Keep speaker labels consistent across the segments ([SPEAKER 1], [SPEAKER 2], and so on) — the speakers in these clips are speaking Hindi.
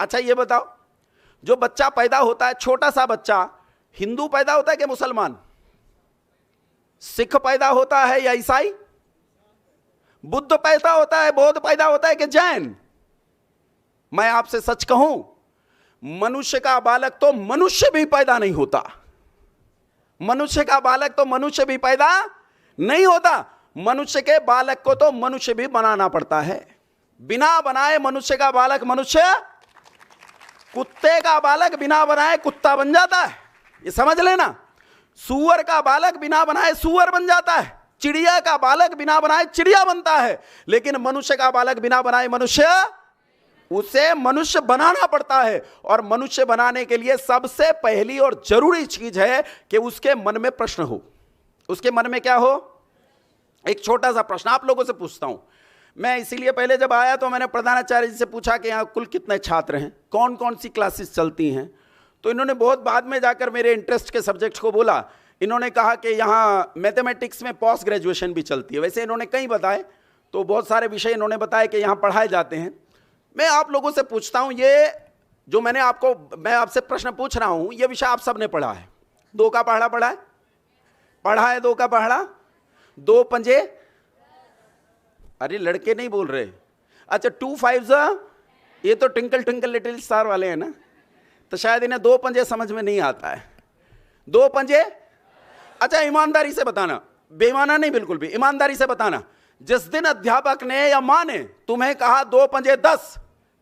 [SPEAKER 1] अच्छा ये बताओ, जो बच्चा पैदा होता है, छोटा सा बच्चा, हिंदू पैदा होता है कि मुसलमान? सिख पैदा होता है या ईसाई? बुद्ध पैदा होता है, बौद्ध पैदा होता है कि जैन? मैं आपसे सच कहूं, मनुष्य का बालक तो मनुष्य भी पैदा नहीं होता। मनुष्य का बालक तो मनुष्य भी पैदा नहीं होता। मनुष्य के बालक को तो मनुष्य भी बनाना पड़ता है। बिना बनाए मनुष्य का बालक मनुष्य, कुत्ते का बालक बिना बनाए कुत्ता बन जाता है, ये समझ लेना। सूअर का बालक बिना बनाए सूअर बन जाता है, चिड़िया का बालक बिना बनाए चिड़िया बनता है, लेकिन मनुष्य का बालक बिना बनाए मनुष्य, उसे मनुष्य बनाना पड़ता है। और मनुष्य बनाने के लिए सबसे पहली और जरूरी चीज है कि उसके मन में प्रश्न हो। उसके मन में क्या हो? एक छोटा सा प्रश्न आप लोगों से पूछता हूं मैं, इसीलिए पहले जब आया तो मैंने प्रधानाचार्य जी से पूछा कि यहाँ कुल कितने छात्र हैं, कौन कौन सी क्लासेस चलती हैं। तो इन्होंने बहुत बाद में जाकर मेरे इंटरेस्ट के सब्जेक्ट को बोला। इन्होंने कहा कि यहाँ मैथमेटिक्स में पोस्ट ग्रेजुएशन भी चलती है। वैसे इन्होंने कई बताए, तो बहुत सारे विषय इन्होंने बताए कि यहाँ पढ़ाए जाते हैं। मैं आप लोगों से पूछता हूँ, ये जो मैं आपसे प्रश्न पूछ रहा हूँ, ये विषय आप सबने पढ़ा है? दो का पहाड़ा पढ़ा है? पढ़ा है दो का पहाड़ा? दो पंजे, अरे लड़के नहीं बोल रहे। अच्छा 2 5 ये तो ट्विंकल ट्विंकल लिटिल स्टार वाले हैं ना, तो शायद इन्हें दो पंजे समझ में नहीं आता है। दो पंजे, अच्छा ईमानदारी से बताना, बेईमाना नहीं बिल्कुल भी, ईमानदारी से बताना, जिस दिन अध्यापक ने या मां ने तुम्हें कहा 2 पंजे 10,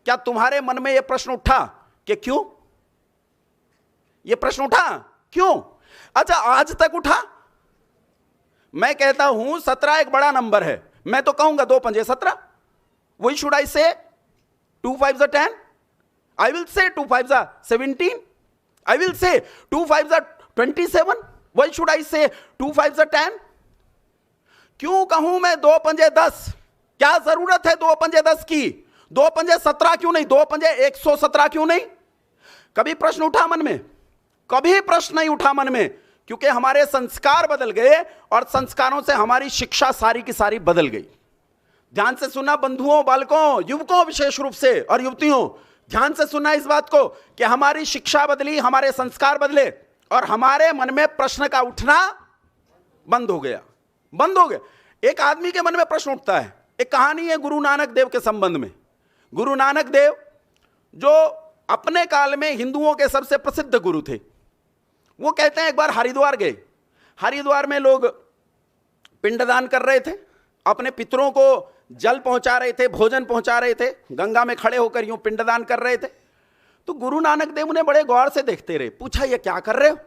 [SPEAKER 1] क्या तुम्हारे मन में यह प्रश्न उठा कि क्यों? यह प्रश्न उठा क्यों? अच्छा आज तक उठा? मैं कहता हूं 17 एक बड़ा नंबर है, मैं तो कहूंगा 2 पंजे 17। वही शुड आई से 2 5 10? I will say 2 5 17. I will say 2 5 27. Why should I say 2 5 10? क्यों कहूं मैं 2 पंजे 10? क्या जरूरत है 2 पंजे 10 की? 2 पंजे 17 क्यों नहीं? 2 पंजे 117 क्यों नहीं? कभी प्रश्न उठा मन में? कभी प्रश्न नहीं उठा मन में, क्योंकि हमारे संस्कार बदल गए और संस्कारों से हमारी शिक्षा सारी की सारी बदल गई। ध्यान से सुना बंधुओं, बालकों, युवकों विशेष रूप से और युवतियों, ध्यान से सुना इस बात को कि हमारी शिक्षा बदली, हमारे संस्कार बदले और हमारे मन में प्रश्न का उठना बंद हो गया। बंद हो गया। एक आदमी के मन में प्रश्न उठता है। एक कहानी है गुरु नानक देव के संबंध में। गुरु नानक देव जो अपने काल में हिंदुओं के सबसे प्रसिद्ध गुरु थे, वो कहते हैं एक बार हरिद्वार गए। हरिद्वार में लोग पिंडदान कर रहे थे, अपने पितरों को जल पहुंचा रहे थे, भोजन पहुंचा रहे थे, गंगा में खड़े होकर यूं पिंडदान कर रहे थे। तो गुरु नानक देव उन्हें बड़े गौर से देखते रहे। पूछा ये क्या कर रहे हो?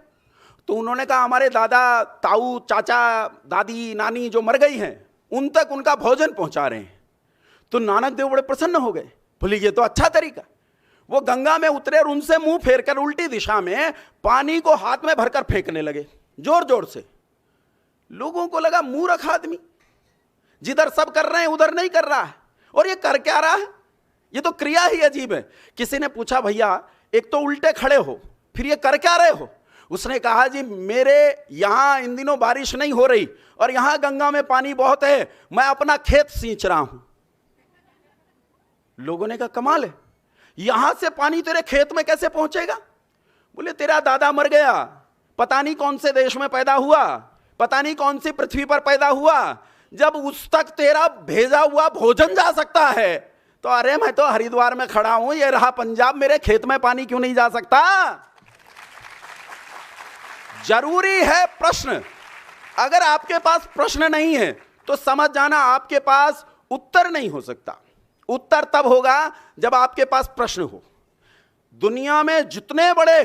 [SPEAKER 1] तो उन्होंने कहा हमारे दादा, ताऊ, चाचा, दादी, नानी जो मर गई हैं उन तक उनका भोजन पहुंचा रहे हैं। तो नानक देव बड़े प्रसन्न हो गए, बोले ये तो अच्छा तरीका। वो गंगा में उतरे और उनसे मुंह फेरकर उल्टी दिशा में पानी को हाथ में भरकर फेंकने लगे जोर जोर से। लोगों को लगा मूर्ख आदमी, जिधर सब कर रहे हैं उधर नहीं कर रहा है, और ये कर क्या रहा है? ये तो क्रिया ही अजीब है। किसी ने पूछा भैया एक तो उल्टे खड़े हो, फिर ये कर क्या रहे हो? उसने कहा जी मेरे यहां इन दिनों बारिश नहीं हो रही और यहां गंगा में पानी बहुत है, मैं अपना खेत सींच रहा हूं। लोगों ने कहा कमाल है, यहां से पानी तेरे खेत में कैसे पहुंचेगा? बोले तेरा दादा मर गया, पता नहीं कौन से देश में पैदा हुआ, पता नहीं कौन सी पृथ्वी पर पैदा हुआ, जब उस तक तेरा भेजा हुआ भोजन जा सकता है तो अरे मैं तो हरिद्वार में खड़ा हूं, ये रहा पंजाब, मेरे खेत में पानी क्यों नहीं जा सकता? जरूरी है प्रश्न। अगर आपके पास प्रश्न नहीं है तो समझ जाना आपके पास उत्तर नहीं हो सकता। उत्तर तब होगा जब आपके पास प्रश्न हो। दुनिया में जितने बड़े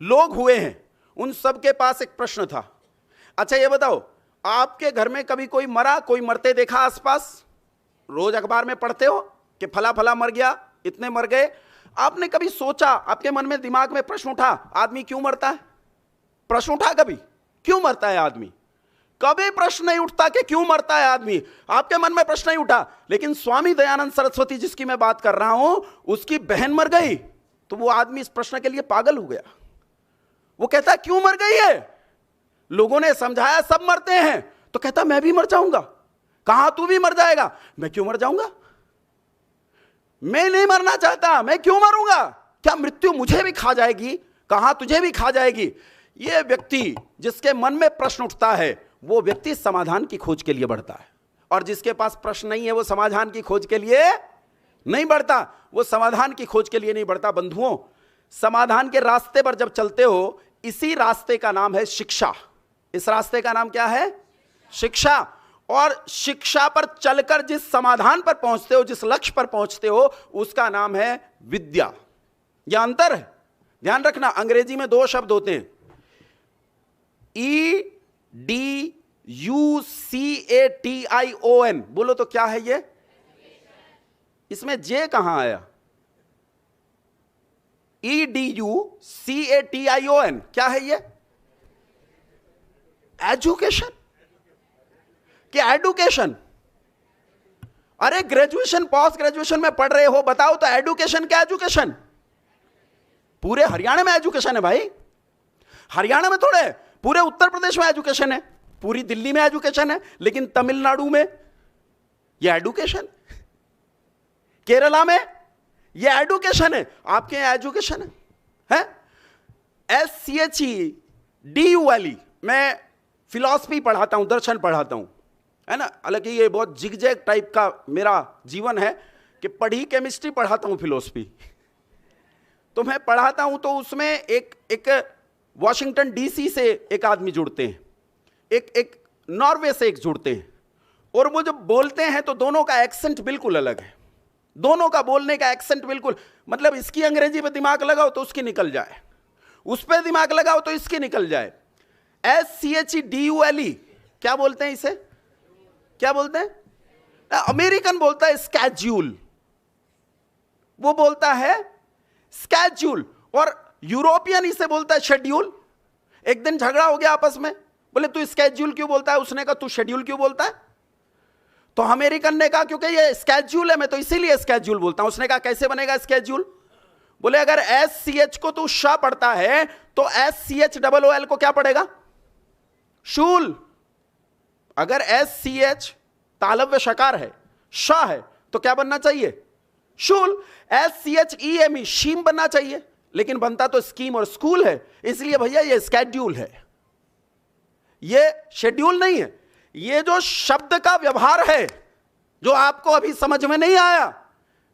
[SPEAKER 1] लोग हुए हैं उन सबके पास एक प्रश्न था। अच्छा ये बताओ, आपके घर में कभी कोई मरा, कोई मरते देखा आसपास? रोज अखबार में पढ़ते हो कि फला फला मर गया, इतने मर गए। आपने कभी सोचा, आपके मन में दिमाग में प्रश्न उठा आदमी क्यों मरता है? प्रश्न उठा कभी क्यों मरता है आदमी? कभी प्रश्न नहीं उठता कि क्यों मरता है आदमी। आपके मन में प्रश्न नहीं उठा। लेकिन स्वामी दयानंद सरस्वती जिसकी मैं बात कर रहा हूं, उसकी बहन मर गई तो वो आदमी इस प्रश्न के लिए पागल हो गया। वो कहता क्यों मर गई है? लोगों ने समझाया सब मरते हैं, तो कहता मैं भी मर जाऊंगा। कहां तू भी मर जाएगा? मैं क्यों मर जाऊंगा? मैं नहीं मरना चाहता, मैं क्यों मरूंगा, क्या मृत्यु मुझे भी खा जाएगी, कहां तुझे भी खा जाएगी। यह व्यक्ति जिसके मन में प्रश्न उठता है वो व्यक्ति समाधान की खोज के लिए बढ़ता है, और जिसके पास प्रश्न नहीं है वो समाधान की खोज के लिए नहीं बढ़ता, वो समाधान की खोज के लिए नहीं बढ़ता। बंधुओं, समाधान के रास्ते पर जब चलते हो, इसी रास्ते का नाम है शिक्षा। इस रास्ते का नाम क्या है? शिक्षा। और शिक्षा पर चलकर जिस समाधान पर पहुंचते हो, जिस लक्ष्य पर पहुंचते हो, उसका नाम है विद्या। यह अंतर है, ध्यान रखना। अंग्रेजी में दो शब्द होते हैं, EDUCATION। बोलो तो क्या है ये? इसमें जे कहां आया? EDUCATION क्या है ये? एजुकेशन। क्या एडुकेशन? अरे ग्रेजुएशन पोस्ट ग्रेजुएशन में पढ़ रहे हो, बताओ तो एडुकेशन क्या? एजुकेशन पूरे हरियाणा में एजुकेशन है भाई, हरियाणा में थोड़े, पूरे उत्तर प्रदेश में एजुकेशन है, पूरी दिल्ली में एजुकेशन है, लेकिन तमिलनाडु में यह एजुकेशन, केरला में यह एजुकेशन है, आपके यहां एजुकेशन है? SCHEDULE। मैं फिलॉसफी पढ़ाता हूं, दर्शन पढ़ाता हूं, है ना। हालांकि ये बहुत जिगजैग टाइप का मेरा जीवन है कि पढ़ी केमिस्ट्री पढ़ाता हूं, फिलॉसफी तो मैं पढ़ाता हूं, तो उसमें एक वॉशिंगटन DC से एक आदमी जुड़ते हैं, एक नॉर्वे से एक जुड़ते हैं, और वो जब बोलते हैं तो दोनों का एक्सेंट बिल्कुल अलग है, दोनों का बोलने का एक्सेंट बिल्कुल, मतलब इसकी अंग्रेजी पे दिमाग लगाओ तो उसकी निकल जाए, उस पर दिमाग लगाओ तो इसकी निकल जाए। SCHEDULE क्या बोलते हैं इसे? क्या बोलते हैं? अमेरिकन बोलता है स्केड्यूल, वो बोलता है स्केड्यूल, और यूरोपियन इसे बोलता है शेड्यूल। एक दिन झगड़ा हो गया आपस में, बोले तू स्केड्यूल क्यों बोलता है, उसने कहा तू शेड्यूल क्यों बोलता है। तो अमेरिकन ने कहा क्योंकि ये स्केड्यूल है, मैं तो इसीलिए स्केड्यूल बोलता हूं। उसने कहा कैसे बनेगा स्केड्यूल? बोले अगर SCH को तू श पढ़ता है तो SCHOOL को क्या पढ़ेगा? शूल। अगर SCH तालव्य शकार है, श है, तो क्या बनना चाहिए? शूल। SCHEME शीम बनना चाहिए, लेकिन बनता तो स्कीम और स्कूल है, इसलिए भैया ये स्केड्यूल है, ये शेड्यूल नहीं है। ये जो शब्द का व्यवहार है, जो आपको अभी समझ में नहीं आया,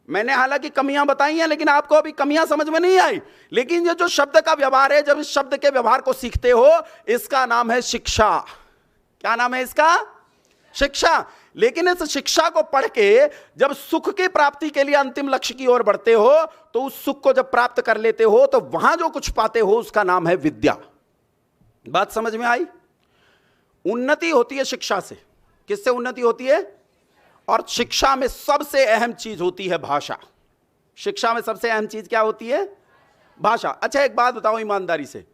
[SPEAKER 1] मैंने हालांकि कमियां बताई हैं, लेकिन आपको अभी कमियां समझ में नहीं आई, लेकिन ये जो शब्द का व्यवहार है, जब इस शब्द के व्यवहार को सीखते हो, इसका नाम है शिक्षा। क्या नाम है इसका? शिक्षा। लेकिन इस शिक्षा को पढ़ के जब सुख की प्राप्ति के लिए अंतिम लक्ष्य की ओर बढ़ते हो, तो उस सुख को जब प्राप्त कर लेते हो, तो वहां जो कुछ पाते हो उसका नाम है विद्या। बात समझ में आई? उन्नति होती है शिक्षा से। किससे उन्नति होती है? और शिक्षा में सबसे अहम चीज होती है भाषा। शिक्षा में सबसे अहम चीज क्या होती है? भाषा। अच्छा एक बात बताओ ईमानदारी से,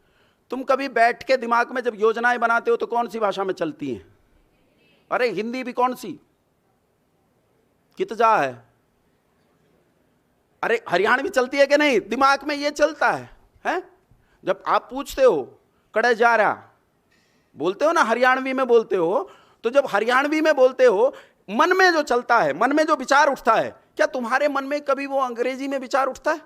[SPEAKER 1] तुम कभी बैठ के दिमाग में जब योजनाएं बनाते हो तो कौन सी भाषा में चलती हैं? अरे हिंदी भी कौन सी? कितजा है। अरे हरियाणवी चलती है कि नहीं? दिमाग में ये चलता है? जब आप पूछते हो कड़े जा रहा, बोलते हो ना हरियाणवी में बोलते हो, तो जब हरियाणवी में बोलते हो, मन में जो चलता है, मन में जो विचार उठता है, क्या तुम्हारे मन में कभी वो अंग्रेजी में विचार उठता है?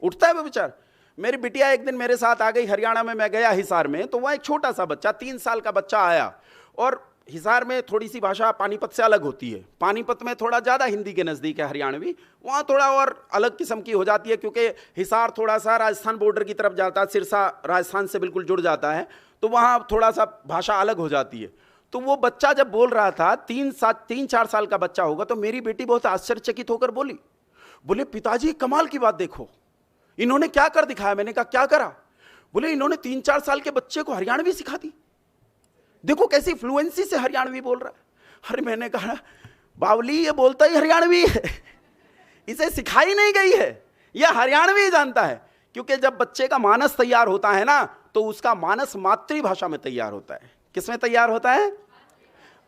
[SPEAKER 1] उठता है वो विचार? मेरी बिटिया एक दिन मेरे साथ आ गई, हरियाणा में मैं गया हिसार में, तो वहाँ एक छोटा सा बच्चा, 3 साल का बच्चा आया, और हिसार में थोड़ी सी भाषा पानीपत से अलग होती है। पानीपत में थोड़ा ज़्यादा हिंदी के नज़दीक है हरियाणवी, वहाँ थोड़ा और अलग किस्म की हो जाती है, क्योंकि हिसार थोड़ा सा राजस्थान बॉर्डर की तरफ जाता है, सिरसा राजस्थान से बिल्कुल जुड़ जाता है, तो वहाँ थोड़ा सा भाषा अलग हो जाती है। तो वो बच्चा जब बोल रहा था, 3-4 साल का बच्चा होगा, तो मेरी बेटी बहुत आश्चर्यचकित होकर बोले पिताजी कमाल की बात, देखो इन्होंने क्या कर दिखाया। मैंने कहा क्या करा? बोले इन्होंने 3-4 साल के बच्चे को हरियाणवी सिखा दी, देखो कैसी फ्लुएंसी से हरियाणवी बोल रहा है। अरे मैंने कहा बावली ये बोलता ही हरियाणवी है, इसे सिखाई नहीं गई है, यह हरियाणवी जानता है। क्योंकि जब बच्चे का मानस तैयार होता है ना, तो उसका मानस मातृभाषा में तैयार होता है। किस में तैयार होता है?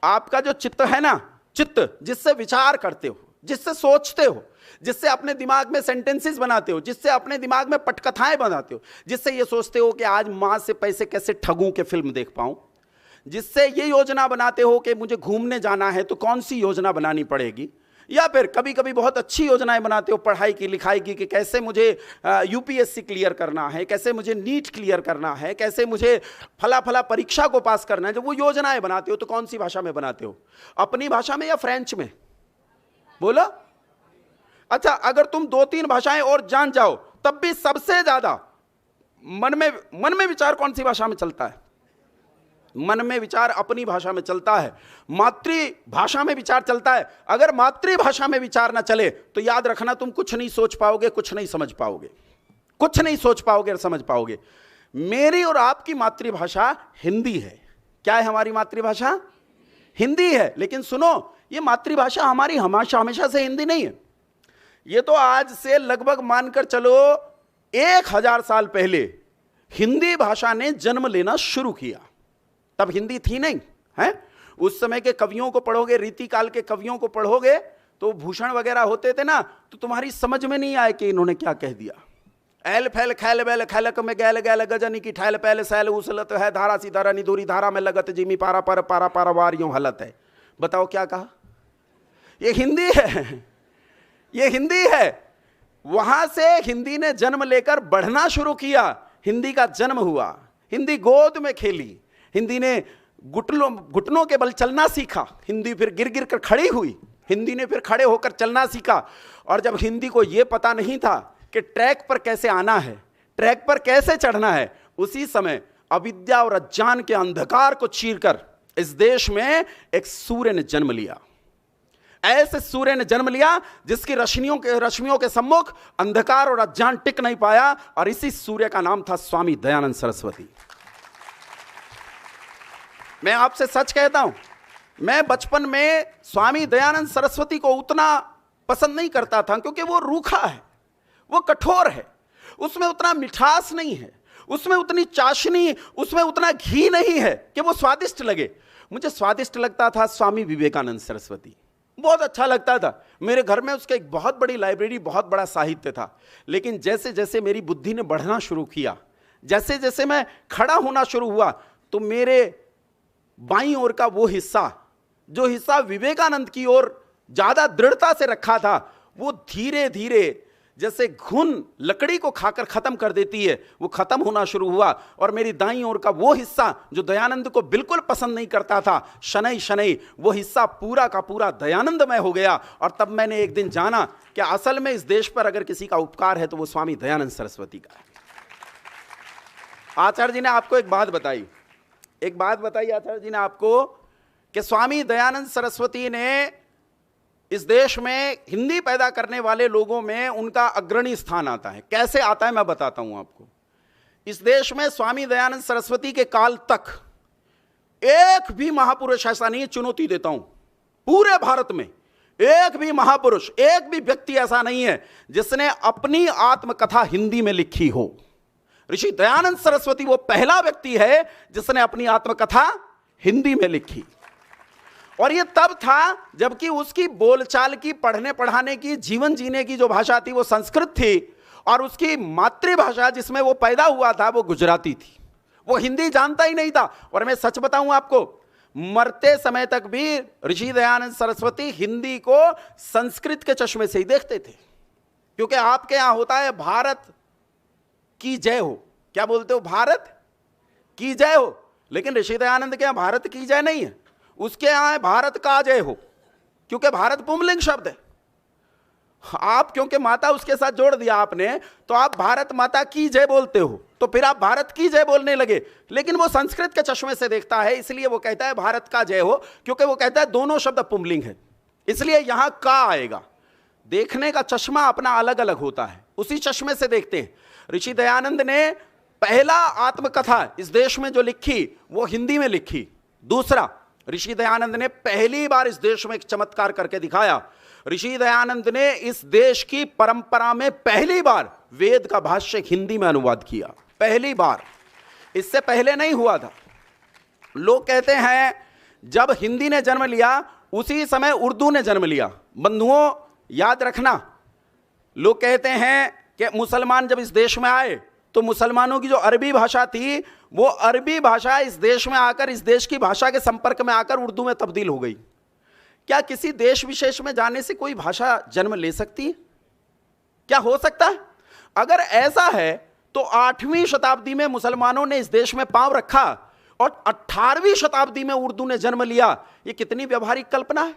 [SPEAKER 1] आपका जो चित्त है ना, चित्त जिससे विचार करते हो, जिससे सोचते हो, जिससे अपने दिमाग में सेंटेंसेस बनाते हो, जिससे अपने दिमाग में पटकथाएं बनाते हो, जिससे ये सोचते हो कि आज मां से पैसे कैसे ठगूं के फिल्म देख पाऊं, जिससे ये योजना बनाते हो कि मुझे घूमने जाना है तो कौन सी योजना बनानी पड़ेगी, या फिर कभी कभी बहुत अच्छी योजनाएं बनाते हो पढ़ाई की लिखाई की कि कैसे मुझे यूपीएससी क्लियर करना है, कैसे मुझे नीट क्लियर करना है, कैसे मुझे फला फला परीक्षा को पास करना है। जब वो योजनाएं बनाते हो तो कौन सी भाषा में बनाते हो, अपनी भाषा में या फ्रेंच में? बोलो। अच्छा, अगर तुम 2-3 भाषाएं और जान जाओ तब भी सबसे ज्यादा मन में विचार कौन सी भाषा में चलता है? मन में विचार अपनी भाषा में चलता है, मातृभाषा में विचार चलता है। अगर मातृभाषा में विचार ना चले तो याद रखना तुम कुछ नहीं सोच पाओगे, कुछ नहीं समझ पाओगे, कुछ नहीं सोच पाओगे और समझ पाओगे। मेरी और आपकी मातृभाषा हिंदी है। क्या है हमारी मातृभाषा? हिंदी है। लेकिन सुनो, ये मातृभाषा हमारी हमेशा से हिंदी नहीं है। ये तो आज से लगभग मानकर चलो 1000 साल पहले हिंदी भाषा ने जन्म लेना शुरू किया। तब हिंदी थी नहीं है। उस समय के कवियों को पढ़ोगे, रीतिकाल के कवियों को पढ़ोगे तो भूषण वगैरह होते थे ना, तो तुम्हारी समझ में नहीं आए कि इन्होंने क्या कह दिया। एल फैल खैल बैल खैलक में गैल गैल गजनी की ठैल पहले सैल उसलत है, धारा सी धारा निदूरी धारा में लगत जिमी पारा पर पारा पारा वार यूं हलत है। बताओ क्या कहा? ये हिंदी है, ये हिंदी है। वहां से हिंदी ने जन्म लेकर बढ़ना शुरू किया, हिंदी का जन्म हुआ, हिंदी गोद में खेली, हिंदी ने घुटनों के बल चलना सीखा, हिंदी फिर गिर गिर कर खड़ी हुई, हिंदी ने फिर खड़े होकर चलना सीखा। और जब हिंदी को यह पता नहीं था कि ट्रैक पर कैसे आना है, ट्रैक पर कैसे चढ़ना है, उसी समय अविद्या और अज्ञान के अंधकार को चीरकर इस देश में एक सूर्य ने जन्म लिया। ऐसे सूर्य ने जन्म लिया जिसकी रश्मियों के सम्मुख अंधकार और अज्ञान टिक नहीं पाया, और इसी सूर्य का नाम था स्वामी दयानंद सरस्वती। मैं आपसे सच कहता हूं, मैं बचपन में स्वामी दयानंद सरस्वती को उतना पसंद नहीं करता था, क्योंकि वो रूखा है, वो कठोर है, उसमें उतना मिठास नहीं है, उसमें उतनी चाशनी, उसमें उतना घी नहीं है कि वो स्वादिष्ट लगे। मुझे स्वादिष्ट लगता था स्वामी विवेकानंद सरस्वती, बहुत अच्छा लगता था। मेरे घर में उसका एक बहुत बड़ी लाइब्रेरी, बहुत बड़ा साहित्य था। लेकिन जैसे जैसे मेरी बुद्धि ने बढ़ना शुरू किया, जैसे जैसे मैं खड़ा होना शुरू हुआ, तो मेरे बाईं ओर का वो हिस्सा, जो हिस्सा विवेकानंद की ओर ज्यादा दृढ़ता से रखा था, वो धीरे धीरे जैसे घुन लकड़ी को खाकर खत्म कर देती है, वो खत्म होना शुरू हुआ। और मेरी दाईं ओर का वो हिस्सा जो दयानंद को बिल्कुल पसंद नहीं करता था, शनै शनै वो हिस्सा पूरा का पूरा दयानंदमय हो गया। और तब मैंने एक दिन जाना कि असल में इस देश पर अगर किसी का उपकार है तो वो स्वामी दयानंद सरस्वती का है। आचार्य जी ने आपको एक बात बताई आचार्य जी ने आपको, कि स्वामी दयानंद सरस्वती ने इस देश में हिंदी पैदा करने वाले लोगों में उनका अग्रणी स्थान आता है। कैसे आता है मैं बताता हूं आपको। इस देश में स्वामी दयानंद सरस्वती के काल तक एक भी महापुरुष ऐसा नहीं है, चुनौती देता हूं, पूरे भारत में एक भी महापुरुष, एक भी व्यक्ति ऐसा नहीं है जिसने अपनी आत्मकथा हिंदी में लिखी हो। ऋषि दयानंद सरस्वती वो पहला व्यक्ति है जिसने अपनी आत्मकथा हिंदी में लिखी। और ये तब था जबकि उसकी बोलचाल की, पढ़ने पढ़ाने की, जीवन जीने की जो भाषा थी वो संस्कृत थी, और उसकी मातृभाषा जिसमें वो पैदा हुआ था वो गुजराती थी। वो हिंदी जानता ही नहीं था। और मैं सच बताऊं आपको, मरते समय तक भी ऋषि दयानंद सरस्वती हिंदी को संस्कृत के चश्मे से ही देखते थे। क्योंकि आपके यहां होता है भारत की जय हो, क्या बोलते हो? भारत की जय हो। लेकिन ऋषि दयानंद के यहां भारत की जय नहीं है, उसके यहां है भारत का जय हो, क्योंकि भारत पुंलिंग शब्द है। आप क्योंकि माता उसके साथ जोड़ दिया आपने, तो आप भारत माता की जय बोलते हो, तो फिर आप भारत की जय बोलने लगे। लेकिन वो संस्कृत के चश्मे से देखता है, इसलिए वो कहता है भारत का जय हो, क्योंकि वो कहता है दोनों शब्द पुंलिंग है, इसलिए यहां का आएगा। देखने का चश्मा अपना अलग अलग होता है, उसी चश्मे से देखते हैं। ऋषि दयानंद ने पहला आत्मकथा इस देश में जो लिखी वो हिंदी में लिखी। दूसरा, ऋषि दयानंद ने पहली बार इस देश में एक चमत्कार करके दिखाया। ऋषि दयानंद ने इस देश की परंपरा में पहली बार वेद का भाष्य हिंदी में अनुवाद किया, पहली बार। इससे पहले नहीं हुआ था। लोग कहते हैं जब हिंदी ने जन्म लिया उसी समय उर्दू ने जन्म लिया। बंधुओं याद रखना, लोग कहते हैं कि मुसलमान जब इस देश में आए तो मुसलमानों की जो अरबी भाषा थी वो अरबी भाषा इस देश में आकर, इस देश की भाषा के संपर्क में आकर उर्दू में तब्दील हो गई। क्या किसी देश विशेष में जाने से कोई भाषा जन्म ले सकती है? क्या हो सकता है? अगर ऐसा है तो 8वीं शताब्दी में मुसलमानों ने इस देश में पांव रखा और 18वीं शताब्दी में उर्दू ने जन्म लिया। यह कितनी व्यवहारिक कल्पना है,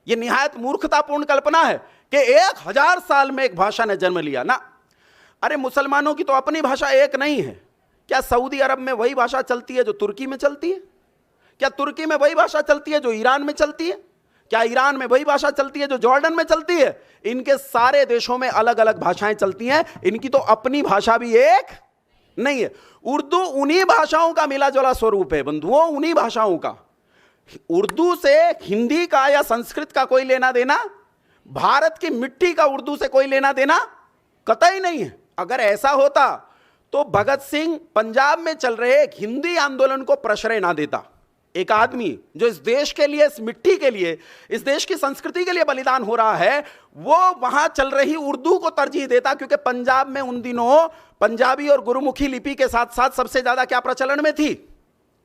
[SPEAKER 1] यह निहायत मूर्खतापूर्ण कल्पना है कि 1000 साल में एक भाषा ने जन्म लिया ना। अरे मुसलमानों की तो अपनी भाषा एक नहीं है। क्या सऊदी अरब में वही भाषा चलती है जो तुर्की में चलती है? क्या तुर्की में वही भाषा चलती है जो ईरान में चलती है? क्या ईरान में वही भाषा चलती है जो जॉर्डन में चलती है? इनके सारे देशों में अलग अलग भाषाएं चलती हैं, इनकी तो अपनी भाषा भी एक नहीं है। उर्दू उन्हीं भाषाओं का मिला जुला स्वरूप है बंधुओं, उन्हीं भाषाओं का। उर्दू से हिंदी का या संस्कृत का कोई लेना देना, भारत की मिट्टी का उर्दू से कोई लेना देना कतई नहीं है। अगर ऐसा होता तो भगत सिंह पंजाब में चल रहे एक हिंदी आंदोलन को प्रश्रय ना देता। एक आदमी जो इस देश के लिए, इस मिट्टी के लिए, इस देश की संस्कृति के लिए बलिदान हो रहा है, वो वहां चल रही उर्दू को तरजीह देता, क्योंकि पंजाब में उन दिनों पंजाबी और गुरुमुखी लिपि के साथ साथ सबसे ज्यादा क्या प्रचलन में थी?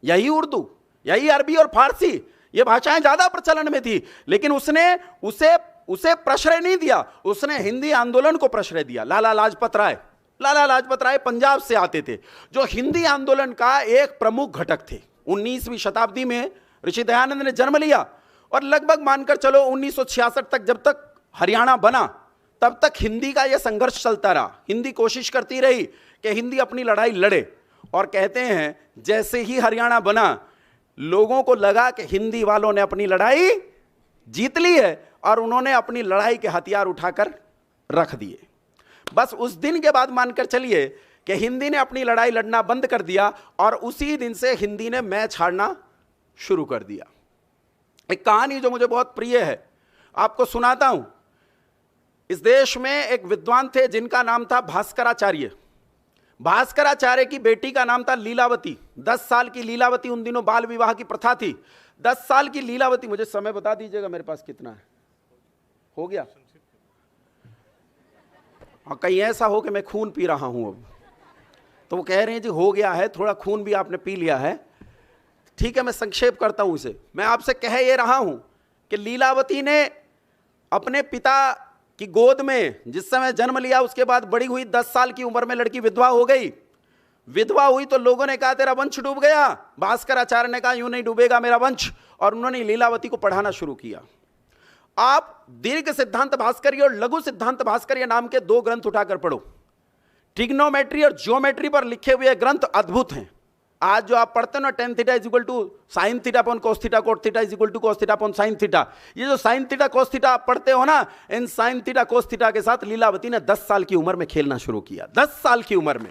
[SPEAKER 1] यही उर्दू, यही अरबी और फारसी, ये भाषाएं ज्यादा प्रचलन में थी। लेकिन उसने उसे प्रश्रय नहीं दिया, उसने हिंदी आंदोलन को प्रश्रय दिया। लाला लाजपत राय पंजाब से आते थे, जो हिंदी आंदोलन का एक प्रमुख घटक थे। 19वीं शताब्दी में ऋषि दयानंद ने जन्म लिया और लगभग मानकर चलो 1966 तक, जब तक हरियाणा बना तब तक हिंदी का यह संघर्ष चलता रहा। हिंदी कोशिश करती रही कि हिंदी अपनी लड़ाई लड़े, और कहते हैं जैसे ही हरियाणा बना लोगों को लगा कि हिंदी वालों ने अपनी लड़ाई जीत ली है और उन्होंने अपनी लड़ाई के हथियार उठाकर रख दिए। बस उस दिन के बाद मानकर चलिए कि हिंदी ने अपनी लड़ाई लड़ना बंद कर दिया और उसी दिन से हिंदी ने मैच हारना शुरू कर दिया। एक कहानी जो मुझे बहुत प्रिय है आपको सुनाता हूं। इस देश में एक विद्वान थे जिनका नाम था भास्कराचार्य। भास्कराचार्य की बेटी का नाम था लीलावती। 10 साल की लीलावती, उन दिनों बाल विवाह की प्रथा थी। 10 साल की लीलावती, मुझे समय बता दीजिएगा मेरे पास कितना है, हो गया? हाँ, कहीं ऐसा हो कि मैं खून पी रहा हूं अब, तो वो कह रहे हैं जी हो गया है, थोड़ा खून भी आपने पी लिया है। ठीक है, मैं संक्षेप करता हूं इसे। मैं आपसे कह ये रहा हूं कि लीलावती ने अपने पिता की गोद में जिस समय जन्म लिया, उसके बाद बड़ी हुई, 10 साल की उम्र में लड़की विधवा हो गई। विधवा हुई तो लोगों ने कहा तेरा वंश डूब गया। भास्कराचार्य ने कहा यूं नहीं डूबेगा मेरा वंश, और उन्होंने लीलावती को पढ़ाना शुरू किया। आप दीर्घ सिद्धांत भास्कर्य और लघु सिद्धांत भास्कर्य नाम के 2 ग्रंथ उठाकर पढ़ो। ट्रिग्नोमेट्री और जियोमेट्री पर लिखे हुए ग्रंथ अद्भुत हैं। आज जो आप पढ़ते हो ना, tan theta is equal to sine theta upon cos theta, cot theta is equal to cos theta upon sine theta, ये जो साइन थीटा कोस थीटा आप पढ़ते हो ना, इन साइन थीटा कोस थीटा के साथ लीलावती ने 10 साल की उम्र में खेलना शुरू किया। 10 साल की उम्र में,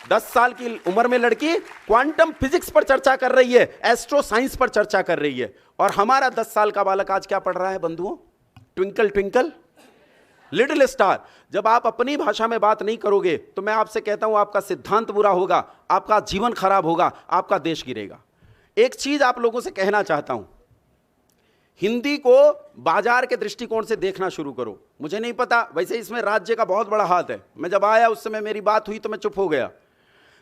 [SPEAKER 1] 10 साल की उम्र में लड़की क्वांटम फिजिक्स पर चर्चा कर रही है, एस्ट्रो साइंस पर चर्चा कर रही है। और हमारा 10 साल का बालक आज क्या पढ़ रहा है बंधुओं? Twinkle twinkle little star. जब आप अपनी भाषा में बात नहीं करोगे तो मैं आपसे कहता हूं आपका सिद्धांत बुरा होगा, आपका जीवन खराब होगा, आपका देश गिरेगा। एक चीज आप लोगों से कहना चाहता हूं, हिंदी को बाजार के दृष्टिकोण से देखना शुरू करो। मुझे नहीं पता, वैसे इसमें राज्य का बहुत बड़ा हाथ है। मैं जब आया उस समय मेरी बात हुई तो मैं चुप हो गया।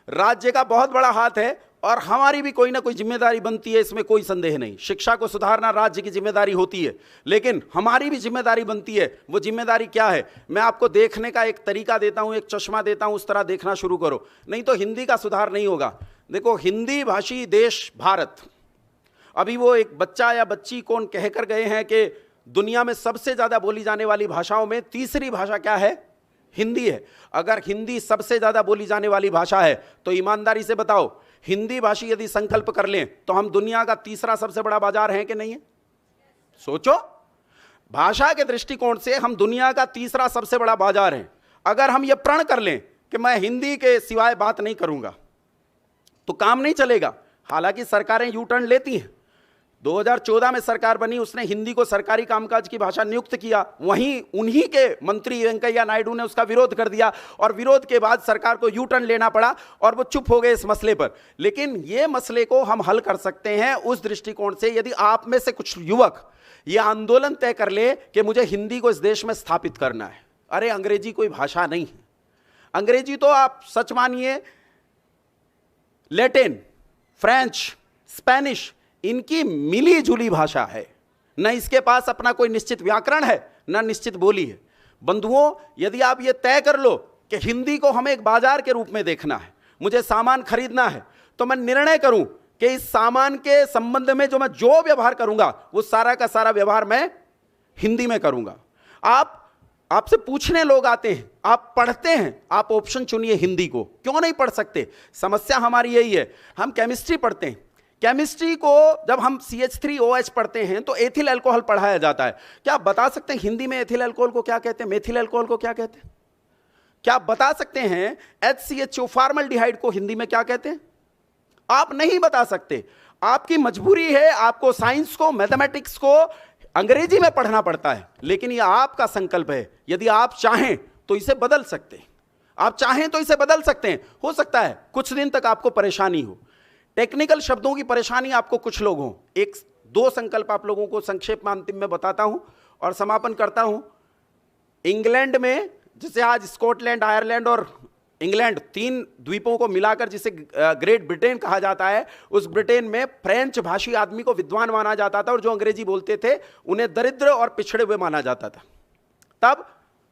[SPEAKER 1] राज्य का बहुत बड़ा हाथ है और हमारी भी कोई ना कोई जिम्मेदारी बनती है, इसमें कोई संदेह नहीं। शिक्षा को सुधारना राज्य की जिम्मेदारी होती है, लेकिन हमारी भी जिम्मेदारी बनती है। वो जिम्मेदारी क्या है? मैं आपको देखने का एक तरीका देता हूं, एक चश्मा देता हूं, उस तरह देखना शुरू करो, नहीं तो हिंदी का सुधार नहीं होगा। देखो, हिंदी भाषी देश भारत, अभी वो एक बच्चा या बच्ची कौन कहकर गए हैं कि दुनिया में सबसे ज्यादा बोली जाने वाली भाषाओं में तीसरी भाषा क्या है? हिंदी है। अगर हिंदी सबसे ज्यादा बोली जाने वाली भाषा है तो ईमानदारी से बताओ, हिंदी भाषी यदि संकल्प कर लें तो हम दुनिया का तीसरा सबसे बड़ा बाजार हैं कि नहीं है? सोचो, भाषा के दृष्टिकोण से हम दुनिया का तीसरा सबसे बड़ा बाजार हैं। अगर हम यह प्रण कर लें कि मैं हिंदी के सिवाय बात नहीं करूंगा तो काम नहीं चलेगा। हालांकि सरकारें यू टर्न लेती हैं। 2014 में सरकार बनी, उसने हिंदी को सरकारी कामकाज की भाषा नियुक्त किया, वहीं उन्हीं के मंत्री वेंकैया नायडू ने उसका विरोध कर दिया और विरोध के बाद सरकार को यू टर्न लेना पड़ा और वो चुप हो गए इस मसले पर। लेकिन ये मसले को हम हल कर सकते हैं उस दृष्टिकोण से, यदि आप में से कुछ युवक ये आंदोलन तय कर ले कि मुझे हिंदी को इस देश में स्थापित करना है। अरे अंग्रेजी कोई भाषा नहीं है। अंग्रेजी तो आप सच मानिए, लैटिन, फ्रेंच, स्पेनिश, इनकी मिली जुली भाषा है, न इसके पास अपना कोई निश्चित व्याकरण है, न निश्चित बोली है। बंधुओं, यदि आप ये तय कर लो कि हिंदी को हमें एक बाजार के रूप में देखना है, मुझे सामान खरीदना है, तो मैं निर्णय करूं कि इस सामान के संबंध में मैं जो व्यवहार करूंगा वो सारा का सारा व्यवहार मैं हिंदी में करूंगा। आपसे पूछने लोग आते हैं, आप पढ़ते हैं, आप ऑप्शन चुनिए हिंदी को, क्यों नहीं पढ़ सकते? समस्या हमारी यही है। हम केमिस्ट्री पढ़ते हैं, केमिस्ट्री को जब हम CH3OH पढ़ते हैं तो एथिल अल्कोहल पढ़ाया जाता है। क्या आप बता सकते हैं हिंदी में एथिल अल्कोहल को क्या कहते हैं, मेथिल अल्कोहल को क्या कहते हैं? क्या आप बता सकते हैं HCHO फॉर्मल्डिहाइड को हिंदी में क्या कहते हैं? आप नहीं बता सकते। आपकी मजबूरी है, आपको साइंस को, मैथमेटिक्स को अंग्रेजी में पढ़ना पड़ता है। लेकिन यह आपका संकल्प है, यदि आप चाहें तो इसे बदल सकते हैं, आप चाहें तो इसे बदल सकते हैं। हो सकता है कुछ दिन तक आपको परेशानी हो, टेक्निकल शब्दों की परेशानी आपको कुछ लोग हो। एक दो संकल्प आप लोगों को संक्षेप में अंतिम में बताता हूं और समापन करता हूं। इंग्लैंड में, जिसे आज स्कॉटलैंड, आयरलैंड और इंग्लैंड, 3 द्वीपों को मिलाकर जिसे ग्रेट ब्रिटेन कहा जाता है, उस ब्रिटेन में फ्रेंच भाषी आदमी को विद्वान माना जाता था और जो अंग्रेजी बोलते थे उन्हें दरिद्र और पिछड़े हुए माना जाता था। तब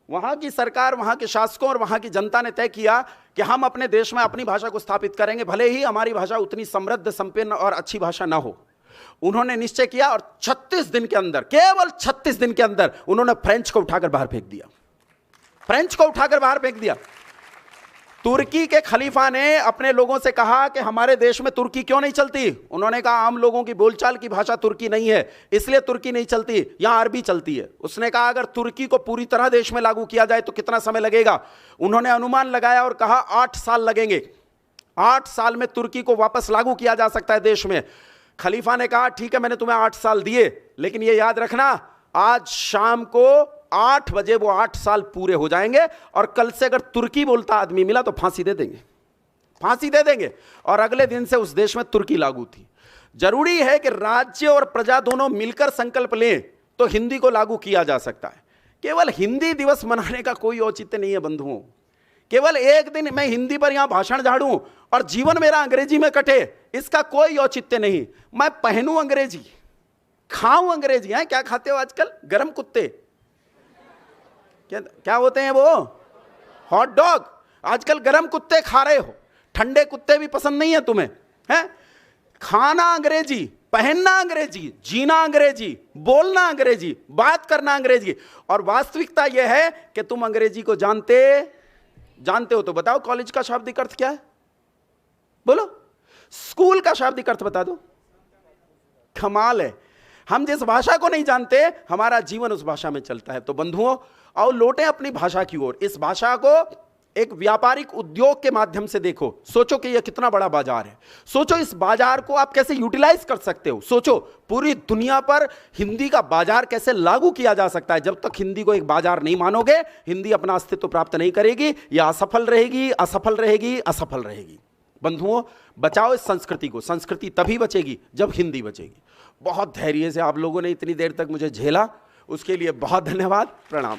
[SPEAKER 1] वहां की सरकार, वहां के शासकों और वहां की जनता ने तय किया कि हम अपने देश में अपनी भाषा को स्थापित करेंगे, भले ही हमारी भाषा उतनी समृद्ध, संपन्न और अच्छी भाषा ना हो। उन्होंने निश्चय किया और 36 दिन के अंदर, केवल 36 दिन के अंदर उन्होंने फ्रेंच को उठाकर बाहर फेंक दिया। फ्रेंच को उठाकर बाहर फेंक दिया। तुर्की के खलीफा ने अपने लोगों से कहा कि हमारे देश में तुर्की क्यों नहीं चलती? उन्होंने कहा आम लोगों की बोलचाल की भाषा तुर्की नहीं है, इसलिए तुर्की नहीं चलती, यहां अरबी चलती है। उसने कहा अगर तुर्की को पूरी तरह देश में लागू किया जाए तो कितना समय लगेगा? उन्होंने अनुमान लगाया और कहा 8 साल लगेंगे। 8 साल में तुर्की को वापस लागू किया जा सकता है देश में। खलीफा ने कहा ठीक है, मैंने तुम्हें 8 साल दिए, लेकिन यह याद रखना आज शाम को 8 बजे वो 8 साल पूरे हो जाएंगे और कल से अगर तुर्की बोलता आदमी मिला तो फांसी दे देंगे, फांसी दे देंगे। और अगले दिन से उस देश में तुर्की लागू थी। जरूरी है कि राज्य और प्रजा दोनों मिलकर संकल्प लें तो हिंदी को लागू किया जा सकता है। केवल हिंदी दिवस मनाने का कोई औचित्य नहीं है बंधुओं। केवल एक दिन मैं हिंदी पर यहां भाषण झाड़ूं और जीवन मेरा अंग्रेजी में कटे, इसका कोई औचित्य नहीं। मैं पहनूं अंग्रेजी, खाऊं अंग्रेजी। है क्या खाते हो आजकल? गरम कुत्ते, क्या होते हैं वो? Hot dog. आजकल गरम कुत्ते खा रहे हो, ठंडे कुत्ते भी पसंद नहीं है तुम्हें, हैं? खाना अंग्रेजी, पहनना अंग्रेजी, जीना अंग्रेजी, बोलना अंग्रेजी, बात करना अंग्रेजी। और वास्तविकता यह है कि तुम अंग्रेजी को जानते हो तो बताओ कॉलेज का शाब्दिक अर्थ क्या है? बोलो। स्कूल का शाब्दिक अर्थ बता दो। कमाल है, हम जिस भाषा को नहीं जानते हमारा जीवन उस भाषा में चलता है। तो बंधुओं, आओ लौटें अपनी भाषा की ओर। इस भाषा को एक व्यापारिक उद्योग के माध्यम से देखो। सोचो कि यह कितना बड़ा बाजार है। सोचो इस बाजार को आप कैसे यूटिलाइज कर सकते हो। सोचो पूरी दुनिया पर हिंदी का बाजार कैसे लागू किया जा सकता है। जब तक हिंदी को एक बाजार नहीं मानोगे, हिंदी अपना अस्तित्व प्राप्त नहीं करेगी, यह असफल रहेगी, असफल रहेगी, असफल रहेगी। बंधुओं, बचाओ इस संस्कृति को। संस्कृति तभी बचेगी जब हिंदी बचेगी। बहुत धैर्य से आप लोगों ने इतनी देर तक मुझे झेला, उसके लिए बहुत धन्यवाद। प्रणाम।